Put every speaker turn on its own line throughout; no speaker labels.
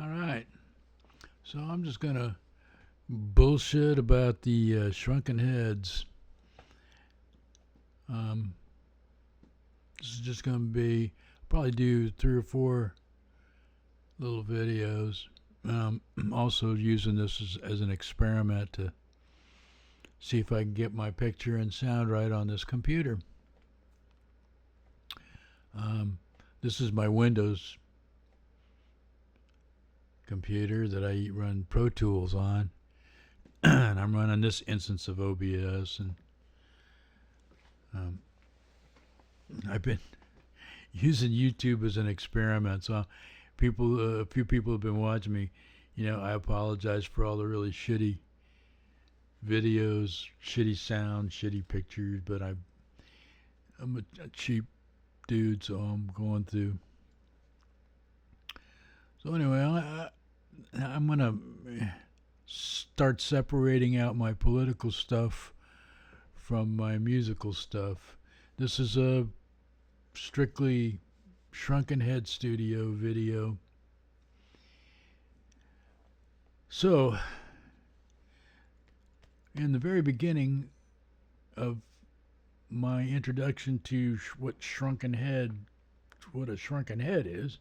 All right. So I'm just going to bullshit about the Shrunken Heads. Um, this is just going to be probably do 3 or 4 little videos. Also using this as an experiment to see if I can get my picture and sound right on this computer. Um, this is my Windows computer that I run Pro Tools on, and I'm running this instance of OBS, and um, I've been using YouTube as an experiment. So a few people have been watching me. I apologize for all the really shitty videos, shitty sound, shitty pictures, but I'm a cheap dude, so I'm going through. So anyway, I'm gonna start separating out my political stuff from my musical stuff. This is a strictly Shrunken Head studio video. So, in the very beginning of my introduction to what a Shrunken Head is,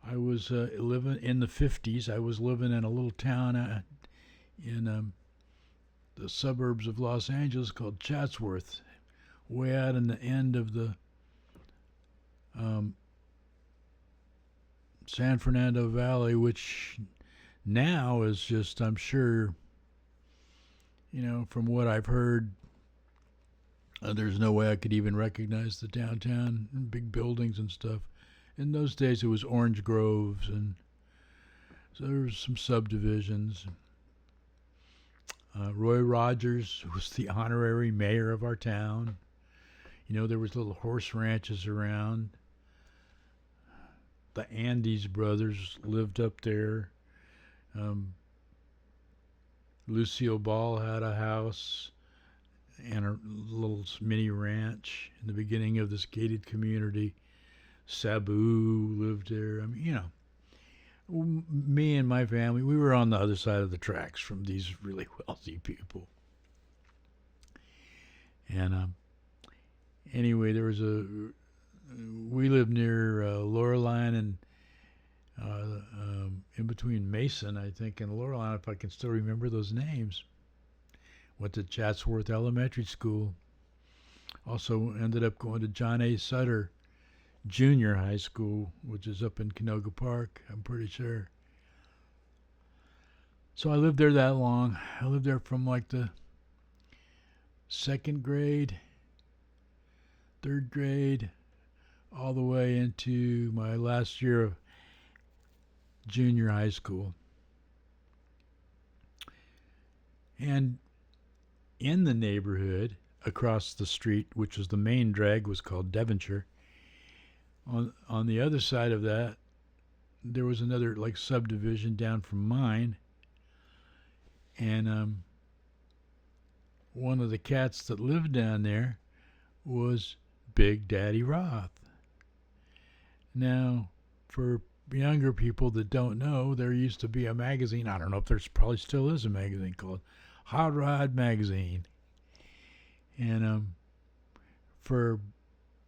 I was living in the 50s. I was living in a little town in the suburbs of Los Angeles called Chatsworth, way out in the end of the San Fernando Valley, which now is just, I'm sure, from what I've heard, there's no way I could even recognize the downtown and big buildings and stuff. In those days, it was orange groves, and so there was some subdivisions. Roy Rogers was the honorary mayor of our town. There was little horse ranches around. The Andes brothers lived up there. Lucille Ball had a house and a little mini ranch in the beginning of this gated community. Sabu lived there. Me and my family, we were on the other side of the tracks from these really wealthy people. And anyway, we lived near Loreline and in between Mason, I think, and Loreline, if I can still remember those names. Went to Chatsworth Elementary School. Also ended up going to John A. Sutter Junior High School, which is up in Canoga Park, I'm pretty sure. So I lived there that long. I lived there from like the 2nd grade, 3rd grade, all the way into my last year of junior high school. And in the neighborhood across the street, which was the main drag, was called Devonshire. On the other side of that, there was another like subdivision down from mine, and one of the cats that lived down there was Big Daddy Roth. Now, for younger people that don't know, there used to be a magazine. I don't know if there's probably still is a magazine called Hot Rod Magazine, and for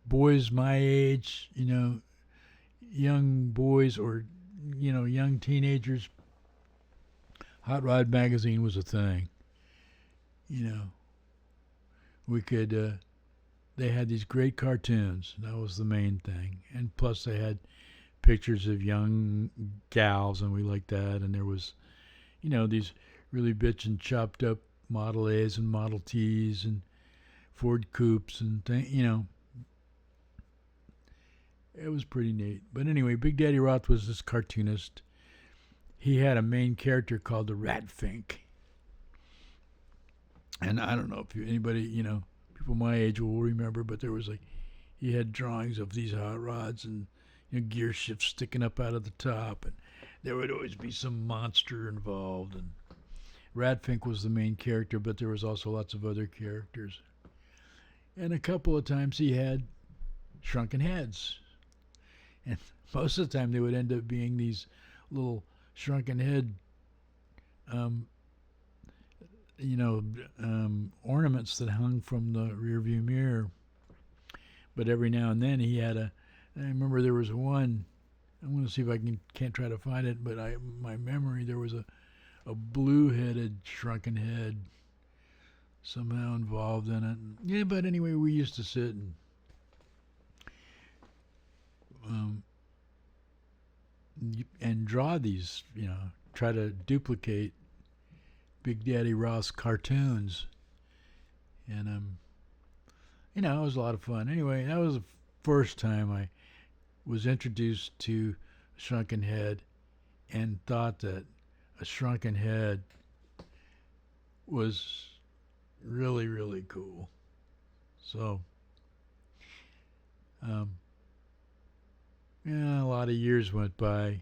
boys my age, young boys or young teenagers, Hot Rod Magazine was a thing. We could. They had these great cartoons. That was the main thing, and plus they had pictures of young gals, and we liked that. And there was, these really bitchin' chopped up Model A's and Model T's and Ford Coupes and things. It was pretty neat. But anyway, Big Daddy Roth was this cartoonist. He had a main character called the Ratfink. And I don't know if anybody, people my age will remember, but there was he had drawings of these hot rods and gear shifts sticking up out of the top, and there would always be some monster involved. And Ratfink was the main character, but there was also lots of other characters. And a couple of times he had shrunken heads. And most of the time they would end up being these little shrunken head, um, you know, ornaments that hung from the rearview mirror. But every now and then he had a. I remember there was one. I'm going to see if I can't try to find it, but my memory there was a blue-headed shrunken head somehow involved in it. Yeah, but anyway, we used to sit um, and draw these, try to duplicate Big Daddy Ross cartoons, and it was a lot of fun. Anyway, that was the first time I was introduced to Shrunken Head and thought that a shrunken head was really, really cool. So, um, yeah, a lot of years went by,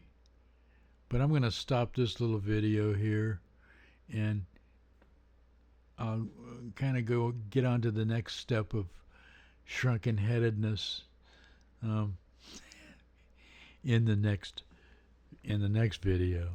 but I'm going to stop this little video here and I'll kind of go get on to the next step of shrunken headedness um, in the next video.